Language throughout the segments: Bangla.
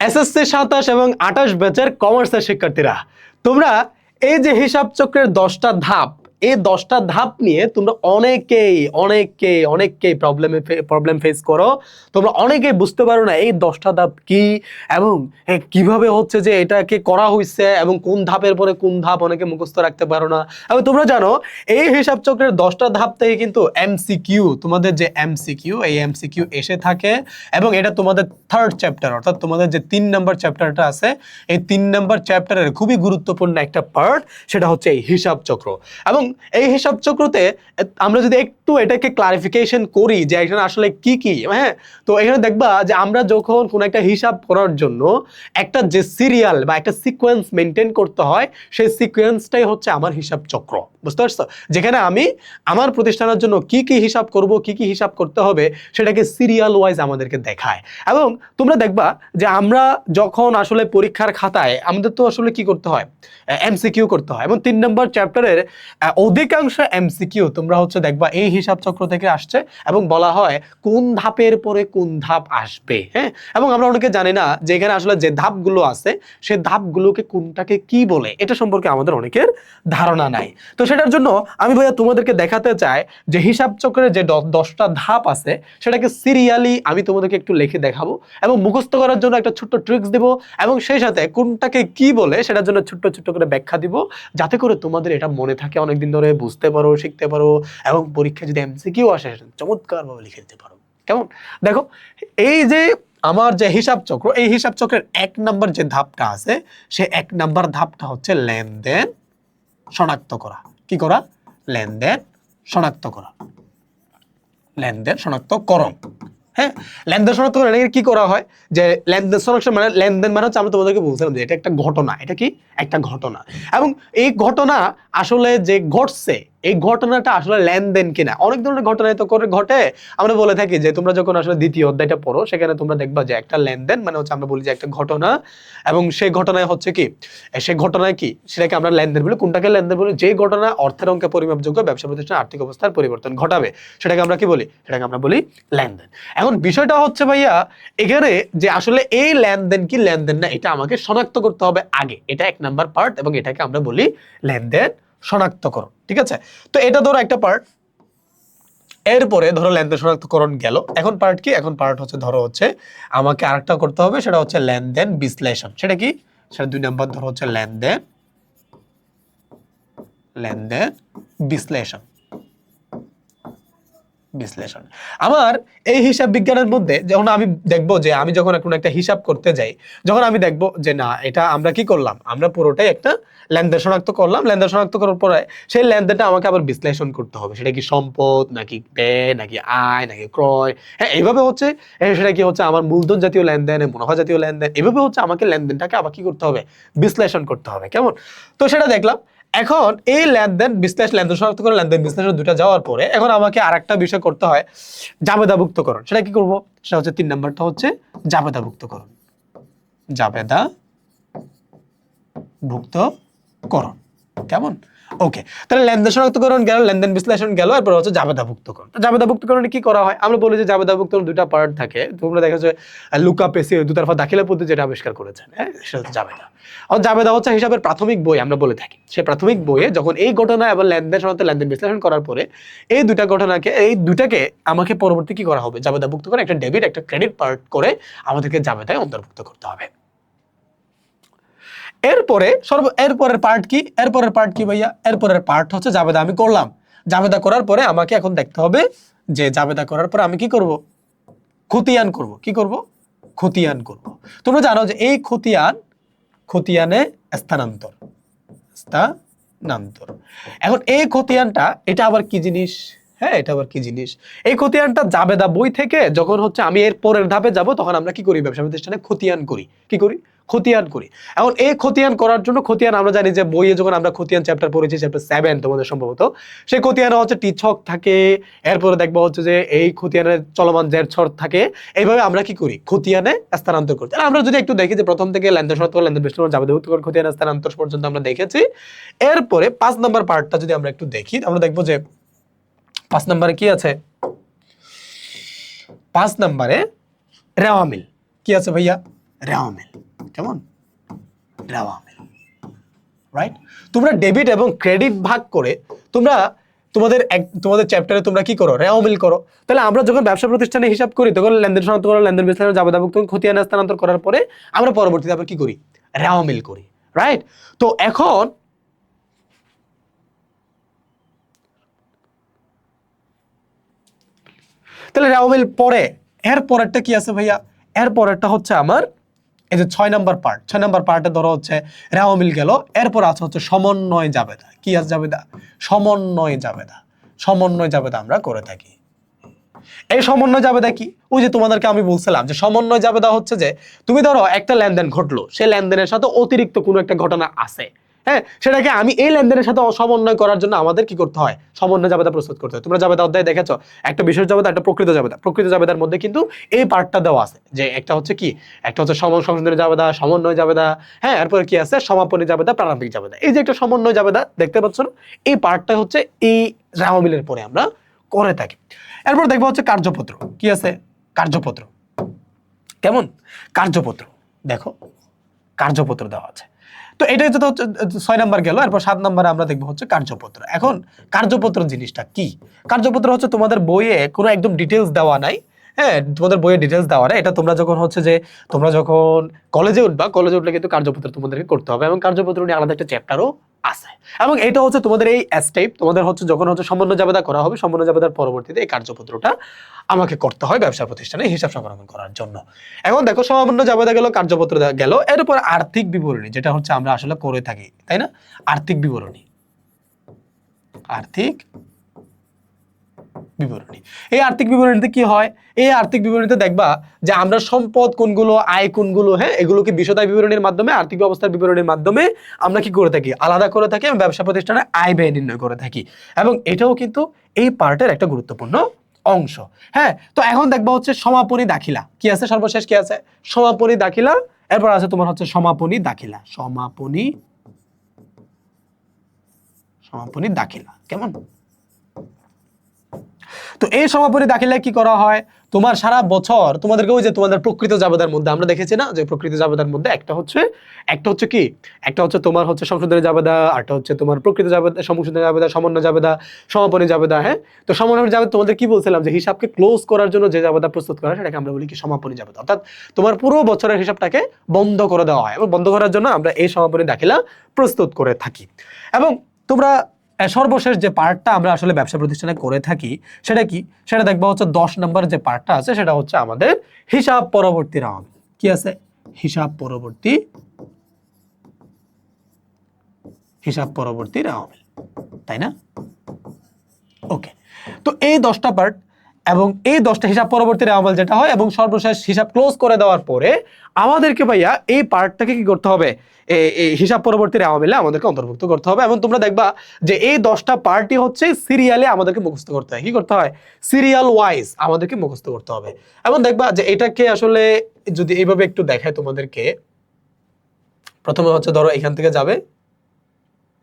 এসএসসি 27 এবং 28 ব্যাচের কমার্সের শিক্ষার্থীরা, তোমরা এই যে হিসাব চক্রের 10টা ধাপ, এই 10টা ধাপ নিয়ে তোমরা অনেকেই প্রবলেম ফেস করো। তোমরা অনেকেই বুঝতে পারো না এই 10টা ধাপ কি এবং কিভাবে হচ্ছে যে এটাকে করা হয়েছে এবং কোন ধাপের পরে কোন ধাপ অনেকে মুখস্থ রাখতে পারো না। এবং তোমরা জানো এই হিসাব চক্রের 10টা ধাপ থেকে কিন্তু এমসিকিউ, তোমাদের যে এমসিকিউ, এই এমসিকিউ এসে থাকে এবং এটা তোমাদের থার্ড চ্যাপ্টার, অর্থাৎ তোমাদের যে 3 নম্বর চ্যাপ্টারটা আছে, এই 3 নম্বর চ্যাপ্টারের খুবই গুরুত্বপূর্ণ একটা পার্ট, সেটা হচ্ছে এই হিসাব চক্র। এবং এই হিসাব চক্রতে আমরা যদি একটু এটাকে ক্লারিফিকেশন করি যে এখানে আসলে কি কি, হ্যাঁ, তো এখানে দেখবা যে আমরা যখন কোনো একটা হিসাব করার জন্য একটা যে সিরিয়াল বা একটা সিকোয়েন্স মেনটেন করতে হয়, সেই সিকোয়েন্সটাই হচ্ছে আমার হিসাব চক্র। বুঝতে পারছো? যেখানে আমি আমার প্রতিষ্ঠানের জন্য কি কি হিসাব করব, কি কি হিসাব করতে হবে, সেটাকে সিরিয়াল ওয়াইজ আমাদেরকে দেখায়। এবং তোমরা দেখবা যে আমরা যখন আসলে পরীক্ষার খাতায় আমাদের তো আসলে কি করতে হয়, এমসিকিউ করতে হয়, এবং 3 নম্বর চ্যাপ্টারের অধিকাংশ এমসিকিউ তোমরা হচ্ছে দেখবা এই হিসাব চক্র থেকে আসছে এবং বলা হয় কোন ধাপের পরে কোন ধাপ আসবে। হ্যাঁ, এবং আমরা অনেকে জানি না যে এখানে আসলে যে ধাপগুলো আছে সেই ধাপগুলোকে কোনটাকে কি বলে, এটা সম্পর্কে আমাদের অনেকের ধারণা নাই। তো সেটার জন্য আমি ভাইয়া তোমাদেরকে দেখাতে চাই যে হিসাব চক্রের যে 10টা ধাপ আছে সেটাকে সিরিয়ালি আমি তোমাদেরকে একটু লিখে দেখাবো এবং মুখস্থ করার জন্য একটা ছোট্ট ট্রিক্স দেব এবং সেই সাথে কোনটাকে কি বলে সেটার জন্য ছোট্ট ছোট্ট করে ব্যাখ্যা দিব, যাতে করে তোমাদের এটা মনে থাকে, অনেকদিন ধরে বুঝতে পারো, শিখতে পারো এবং পরীক্ষায় যদি এমসিকিউ আসে চমৎকার ভাবে লিখে দিতে পারো। কেমন? দেখো, এই যে আমার যে হিসাব চক্র, এই হিসাব চক্রের 1 নম্বর যে ধাপটা আছে, সে 1 নম্বর ধাপটা হচ্ছে লেনদেন শনাক্ত করা। কি করা? লেনদেন শনাক্ত করা, লেনদেন শনাক্তকরণ। হ্যাঁ, লেনদেন শনাক্তকরণ কি করা হয়, যে লেনদেন শনাক্তকরণ মানে লেনদেন মানে হচ্ছে আমরা তোমাদেরকে বলছিলাম যে এটা একটা ঘটনা। এটা কি? একটা ঘটনা। এবং এই ঘটনা আসলে যে ঘটছে, এই ঘটনাটা আসলে লেনদেন কিনা। অনেক ধরনের ঘটনাই তো ঘটে। আমরা বলে থাকি যে তোমরা যখন আসলে দ্বিতীয় অধ্যায়টা পড়ো, সেখানে তোমরা দেখবা যে একটা লেনদেন মানে হচ্ছে আমরা বলি যে একটা ঘটনা, এবং সেই ঘটনায় হচ্ছে কি, সেই ঘটনায় কি, সেটাকে আমরা লেনদেন বলি। কোনটাকে লেনদেন বলি? যে ঘটনা অর্থের অঙ্কে পরিমাপযোগ্য ব্যবসা প্রতিষ্ঠানের আর্থিক অবস্থার পরিবর্তন ঘটাবে, সেটাকে আমরা কি বলি? সেটাকে আমরা বলি লেনদেন। এখন বিষয়টা হচ্ছে ভাইয়া এখানে যে আসলে এই লেনদেন কি লেনদেন না, এটা আমাকে শনাক্ত করতে হবে আগে। এটা 1 নাম্বার পার্ট এবং এটাকে আমরা বলি লেনদেন শনাক্তকরণ। ঠিক আছে? তো এটা ধরো একটা পার্ট। এরপরে ধরো লেনদেন শনাক্তকরণ গেল। এখন পার্ট কি? এখন পার্ট হচ্ছে ধরো হচ্ছে আমাকে আরেকটা করতে হবে, সেটা হচ্ছে লেনদেন বিশ্লেষণ। সেটা কি? সেটা 2 নাম্বার ধরো হচ্ছে লেনদেন বিশ্লেষণ। বিশ্লেষণ আমার এই হিসাব বিজ্ঞানের মধ্যে যখন আমি দেখবো যে আমি যখন কোনো একটা হিসাব করতে যাই, যখন আমি দেখবো যে না এটা আমরা কি করলাম, আমরা পুরোটাই একটা লেনদেন শনাক্ত করলাম। লেনদেন শনাক্ত করার পরে সেই লেনদেনটা আমাকে আবার বিশ্লেষণ করতে হবে। সেটা কি সম্পদ নাকি ব্যয় নাকি আয় নাকি ক্রয়, হ্যাঁ এইভাবে হচ্ছে সেটা কি হচ্ছে আমার মূলধন জাতীয় লেনদেন, মুনাফা জাতীয় লেনদেন, এভাবে হচ্ছে আমাকে লেনদেনটাকে আবার কি করতে হবে, বিশ্লেষণ করতে হবে। কেমন? তো সেটা দেখলাম। এখন এই লেনদেন বিশ্লেষণ, লেনদেন শনাক্ত করে লেনদেন বিশ্লেষণ দুটো যাওয়ার পরে এখন আমাকে আরেকটা বিষয় করতে হয়, জাবেদাভুক্তকরণ। সেটা কি করব? সেটা হচ্ছে 3 নাম্বারটা হচ্ছে জাবেদাভুক্তকরণ। জাবেদাভুক্তকরণ। কেমন? ওকে, তাহলে লেনদেন শনাক্তকরণ গেল, লেনদেন বিশ্লেষণ গেল, এরপর হচ্ছে জাবেদাভুক্তকরণ। তো জাবেদাভুক্তকরণে কি করা হয়? আমরা বলি যে জাবেদাভুক্তকরণ 2টা পার্ট থাকে। তোমরা দেখো যে লুকা পেসি দুতরফা দাখিলা পদ্ধতি যেটা আবিষ্কার করেছেন, হ্যাঁ, সেটা হচ্ছে জাবেদা। আর জাবেদা হচ্ছে হিসাবের প্রাথমিক বই আমরা বলে থাকি। সেই প্রাথমিক বইয়ে যখন এই ঘটনা এবং লেনদেন শনাক্ত, লেনদেন বিশ্লেষণ করার পরে এই দুটা ঘটনাকে, এই দুটাকে আমাকে পরবর্তী কি করা হবে, জাবেদাভুক্ত করে একটা ডেবিট একটা ক্রেডিট পার্ট করে আমাদেরকে জাবেদায় অন্তর্ভুক্ত করতে হবে। এরপরের পার্ট কি? এরপরের পার্ট কি ভাইয়া? এরপরের পার্ট হচ্ছে জাবেদা আমি করলাম। জাবেদা করার পরে আমাকে এখন দেখতে হবে যে জাবেদা করার পরে আমি কি করব, খতিয়ান করব। কি করব? খতিয়ান করব। তোমরা জানো যে এই খতিয়ানে স্থানান্তর। এখন এই খতিয়ানটা এটা আবার কি জিনিস? হ্যাঁ, এটা আবার কি জিনিস? এই খতিয়ানটা জাবেদা বই থেকে যখন হচ্ছে আমি এর পরের ধাপে যাব, তখন আমরা কি করি, ব্যবসা প্রতিষ্ঠানে খতিয়ান করি। কি করি? খতিয়ান করি। এখন এই খতিয়ান করার জন্য, খতিয়ান আমরা জানি যে বইয়ে যখন আমরা খতিয়ান চ্যাপ্টার পড়েছি, চ্যাপ্টার 7 তোমাদের সম্ভবত, সেই খতিয়ানে হচ্ছে টি ছক থাকে, এরপরে দেখবো হচ্ছে যে এই খতিয়ানের চলমান জের ছক থাকে। এইভাবে আমরা কি করি, খতিয়ানে স্থানান্তর করি। তাহলে আমরা যদি একটু দেখি যে প্রথম থেকে লেনদেন শর্ত, লেনদেন বিশ্লেষণ, জাবেদাভুক্তকরণ, খতিয়ানে স্থানান্তর পর্যন্ত আমরা দেখেছি। এরপরে 5 নাম্বার পার্টটা যদি আমরা একটু দেখি, আমরা দেখবো যে 5 নম্বরে কি আছে? 5 নম্বরে রেওয়ামিল কি আছে ভাইয়া? রেওয়া মিল। কেমন? রেওয়া মিল, রাইট? তোমরা ডেবিট এবং ক্রেডিট ভাগ করে তোমরা তোমাদের চ্যাপ্টারে তোমরা কি করো? রেওয়া মিল করো। তাহলে আমরা যখন ব্যবসা প্রতিষ্ঠানে হিসাব করি তখন লেনদেন শনাক্ত করা, লেনদেন বিশ্লেষণ, জাবেদাভুক্ত, খতিয়ান স্থানান্তর করার পরে আমরা পরবর্তীতে আবার কি করি? রেওয়া মিল করি, রাইট? তো এখন তাহলে রেওয়া মিল পরে এর পরেরটা কি আছে ভাইয়া? এর পরেরটা হচ্ছে আমার এই যে 6 নাম্বার পার্ট। 6 নাম্বার পার্টে ধরো হচ্ছে রেওয়া মিল গেল, এরপর আছে হচ্ছে সমন্বয় জাবেদা। কি আছে জাবেদা? সমন্বয় জাবেদা। সমন্বয় জাবেদা আমরা করে থাকি। এই সমন্বয় জাবেদা কি? ওই যে তোমাদেরকে আমি বলছিলাম যে সমন্বয় জাবেদা হচ্ছে যে তুমি ধরো একটা লেনদেন ঘটলো, সেই লেনদেনের সাথে অতিরিক্ত কোনো একটা ঘটনা আছে, হ্যাঁ, সেটাকে আমি এই লেনদেনের সাথে সমন্বয় করার জন্য আমাদের কি করতে হয়? সমন্বয় জাবেদা প্রস্তুত করতে হয়। তোমরা জাবেদা অধ্যায়ে দেখেছো একটা বিশেষ জাবেদা, একটা প্রকৃত জাবেদা। প্রকৃত জাবেদার মধ্যে কিন্তু এই পার্টটা দেওয়া আছে যে একটা হচ্ছে কি, একটা হচ্ছে সংশোধনী জাবেদা, সমন্বয় জাবেদা, হ্যাঁ, এরপরে কি আছে? সমাপনী জাবেদা, প্রারম্ভিক জাবেদা। এই যে একটা সমন্বয় জাবেদা দেখতে পাচ্ছ না, এই পার্টটা হচ্ছে এই রেওয়া মিলের পরে আমরা করে থাকি। এরপর দেখবো হচ্ছে কার্যপত্র। কি আছে? কার্যপত্র। কেমন? কার্যপত্র। দেখো কার্যপত্র দেওয়া আছে। তো এটাই তো হচ্ছে 6 নাম্বার গেল। এরপর 7 নাম্বারে আমরা দেখবো হচ্ছে কার্যপত্র। এখন কার্যপত্র জিনিসটা কি? কার্যপত্র হচ্ছে তোমাদের বইয়ে কোনো একদম ডিটেলস দেওয়া নাই, হ্যাঁ, তোমাদের বইয়ে ডিটেলস দেওয়া নাই। এটা তোমরা যখন হচ্ছে যে তোমরা যখন কলেজে উঠবা, কলেজে উঠলে কিন্তু কার্যপত্র তোমাদেরকে করতে হবে এবং কার্যপত্র নিয়ে আলাদা একটা চ্যাপ্টারও আছে। এবং এটা হচ্ছে তোমাদের এই স্টেপ, তোমাদের হচ্ছে যখন হচ্ছে সমন্বয় জাবেদা করা হবে, সমন্বয় জাবেদার পরবর্তীতে এই কার্যপত্রটা আমাকে করতে হয় ব্যবসা প্রতিষ্ঠানে হিসাব সংরক্ষণ করার জন্য। এখন দেখো সমন্বয় জাবেদা গেল, কার্যপত্র গেল, এরপর আর্থিক বিবরণী, যেটা হচ্ছে আমরা আসলে করে থাকি, তাই না? আর্থিক বিবরণী। আর্থিক বিবরণী। এই আর্থিক বিবরণীতে কি হয়? এই আর্থিক বিবরণীতে দেখবা যে আমরা সম্পদ কোনগুলো, আয় কোনগুলো, হ্যাঁ, এগুলোকে বিশদায় বিবরণীর মাধ্যমে, আর্থিক অবস্থার বিবরণীর মাধ্যমে আমরা কি করে থাকি? আলাদা করে থাকি এবং ব্যবসা প্রতিষ্ঠানের আয় ব্যয় নির্ণয় করে থাকি। এবং এটাও কিন্তু এই পার্টের একটা গুরুত্বপূর্ণ অংশ। হ্যাঁ, তো এখন দেখবা হচ্ছে সমাপনী দাখিলা। কি আছে? সর্বশেষ কি আছে? সমাপনী দাখিলা। এরপর আছে তোমার হচ্ছে সমাপনী দাখিলা। সমাপনী দাখিলা। কেমন? তো এই সমাপনী দাখিলায় কি করা হয়? তোমার সারা বছর তোমাদেরকে ওই যে তোমাদের প্রকৃত জাবেদার মধ্যে আমরা দেখেছি না যে প্রকৃত জাবেদার মধ্যে একটা হচ্ছে কি, একটা হচ্ছে তোমার হচ্ছে সংশোধনী জাবেদা, আরটা হচ্ছে তোমার প্রকৃত জাবেদা, সংশোধনী জাবেদা, সমন্বয় জাবেদা, সমাপনী জাবেদা। হ্যাঁ, তো সমন্বয় জাবেদা তোমাদের কি বলছিলাম যে হিসাবকে ক্লোজ করার জন্য যে জাবেদা প্রস্তুত করা সেটাকে আমরা বলি কি? সমাপনী জাবেদা। অর্থাৎ তোমার পুরো বছরের হিসাবটাকে বন্ধ করে দেওয়া হয় এবং বন্ধ করার জন্য আমরা এই সমাপনী দাখিলা প্রস্তুত করে থাকি। এবং তোমরা সর্বশেষ যে পার্টটা আমরা আসলে ব্যবসা প্রতিষ্ঠানে করে থাকি সেটা কি? সেটা দেখবা হচ্ছে 10 নম্বর যে পার্টটা আছে সেটা হচ্ছে আমাদের হিসাব পরবর্তী রেওয়া মিল। কি আছে? হিসাব পরবর্তী রেওয়া মিল, তাই না? ওকে, তো এই 10টা পার্ট এবং এই 10টা হিসাব পরবর্তী রেওয়া মিল যেটা হয় এবং সর্বশেষ হিসাব ক্লোজ করে দেওয়ার পরে আমাদেরকে ভাইয়া এই পার্টটাকে কি করতে হবে? এই হিসাব পরবর্তী রেওয়া মিলে আমাদেরকে অন্তর্ভুক্ত করতে হবে। এবং তোমরা দেখবা যে এই 10টা পার্টই হচ্ছে সিরিয়ালে আমাদেরকে মুখস্থ করতে হয়। কি করতে হয়? সিরিয়াল ওয়াইজ আমাদেরকে মুখস্থ করতে হবে। এবং দেখবা যে এটাকে আসলে যদি এইভাবে একটু দেখায় তোমাদেরকে, প্রথমে হচ্ছে ধরো এখান থেকে যাবে,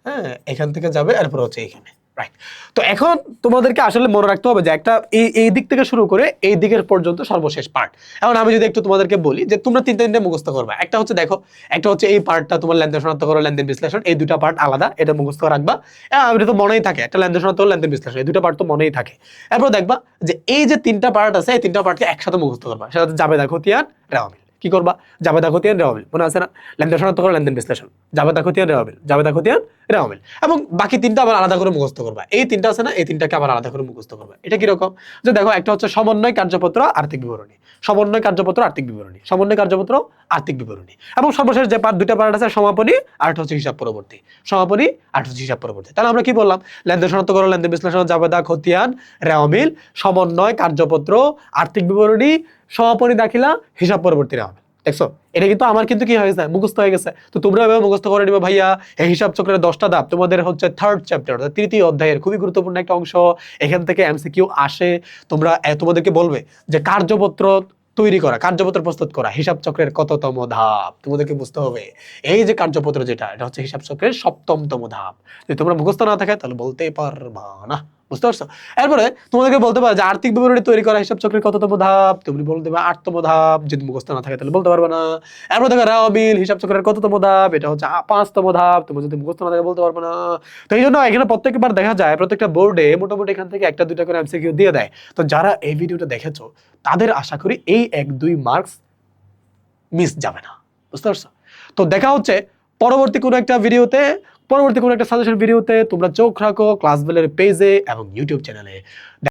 হ্যাঁ, এখান থেকে যাবে, এরপর হচ্ছে এখানে, রাইট? তো এখন তোমাদেরকে আসলে মনে রাখতে হবে যে একটা এই দিক থেকে শুরু করে এই দিকের পর্যন্ত সর্বশেষ পার্ট। এখন আমি যদি একটু তোমাদেরকে বলি যে তোমরা তিনটা মুখস্থ করবে। একটা হচ্ছে দেখো, একটা হচ্ছে এই পার্টটা তোমার লেনদেন শনাক্ত করো, লেনদেন বিশ্লেষণ, এই দুটা পার্ট আলাদা, এটা মুখস্থ রাখবা। এটা তো মনেই থাকে, একটা লেনদেন শনাক্ত করো, লেনদেন বিশ্লেষণ, এই দুটা পার্ট তো মনেই থাকে। এরপর দেখবা যে এই যে 3টা পার্ট আছে, এই 3টা পার্টকে একসাথে মুখস্থ করবা। সেটা জাবেদা, খতিয়ান, রেওয়া মিল। কি করবা? জাবেদা, খতিয়ান, রেওয়া মিল, মনে আছে না? লেনদেন শনাক্ত করো, লেনদেন বিশ্লেষণ, জাবেদা, খতিয়ান, রেওয়া মিল, জাবেদা, খতিয়ান, রেওয়া মিল। এবং বাকি 3টা আবার আলাদা করে মুখস্থ করবা। এই 3টা আছে না, এই 3টাকে আবার আলাদা করে মুখস্থ করবা। এটা কি রকম? যে দেখো, একটা হচ্ছে সমন্বয় কার্যপত্র, আর্থিক বিবরণী, সমন্বয় কার্যপত্র, আর্থিক বিবরণী, সমন্বয় কার্যপত্র, আর্থিক বিবরণী। এবং সর্বশেষ যে দুইটা পার্ট আছে, সমাপনী আর হচ্ছে হিসাব পরবর্তী, সমাপনী আর হচ্ছে হিসাব পরবর্তী। তাহলে আমরা কি বললাম? লেনদেন শনাক্ত করো, লেনদেন বিশ্লেষণ, জাবেদা, খতিয়ান, রেওয়া মিল, সমন্বয় কার্যপত্র, আর্থিক বিবরণী, সমাপনী দাখিলা, হিসাব পরবর্তী রেওয়া মিল। দেখছো, এটা কিন্তু আমার কিন্তু কি হয়েছে? মুখস্থ হয়ে গেছে। তো তোমরা এভাবে মুখস্থ করে নিবে ভাইয়া। এই হিসাব চক্রের 10টা ধাপ তোমাদের হচ্ছে 3rd চ্যাপ্টার, অর্থাৎ 3য় অধ্যায়ের খুবই গুরুত্বপূর্ণ একটা অংশ। এখান থেকে এমসিকিউ আসে। তোমাদেরকে বলবে যে কার্যপত্র তৈরি করা, কার্যপত্র প্রস্তুত করা হিসাব চক্রের কততম ধাপ তোমাদেরকে বুঝতে হবে। এই যে কার্যপত্র যেটা, এটা হচ্ছে হিসাব চক্রের 7মতম ধাপ। যদি তোমরা মুখস্থ না থাকে তাহলে বলতেই পারবা না। বুঝতে পারছো? এরপরে তোমাদেরকে বলতে পারো যে আর্থিক বিবরণী তৈরি করা হিসাব চক্রের কততম ধাপ, তুমি বলতে পারবে 8তম ধাপ, যদি মুখস্থ না থাকে তাহলে বলতে পারবে না। এরপর দেখো রাও মিল হিসাব চক্রের কততম ধাপ, এটা হচ্ছে 5তম ধাপ, তুমি যদি মুখস্থ না থাকে বলতে পারবে না। তো এই জন্য এখানে প্রত্যেকবার দেখা যায় প্রত্যেকটা বোর্ডে মোটামুটি এখান থেকে 1-2টা করে এমসিকিউ দিয়ে দেয়। তো যারা এই ভিডিওটা দেখেছো তাদের আশা করি এই 1-2 মার্কস মিস যাবে না। বুঝতে পারছো? তো দেখা হচ্ছে পরবর্তী কোনো একটা ভিডিওতে, পরবর্তী কোনো একটা সাজেশন ভিডিওতে। তোমরা চোখ রাখো ক্লাস বেলের পেজে এবং ইউটিউব চ্যানেলে।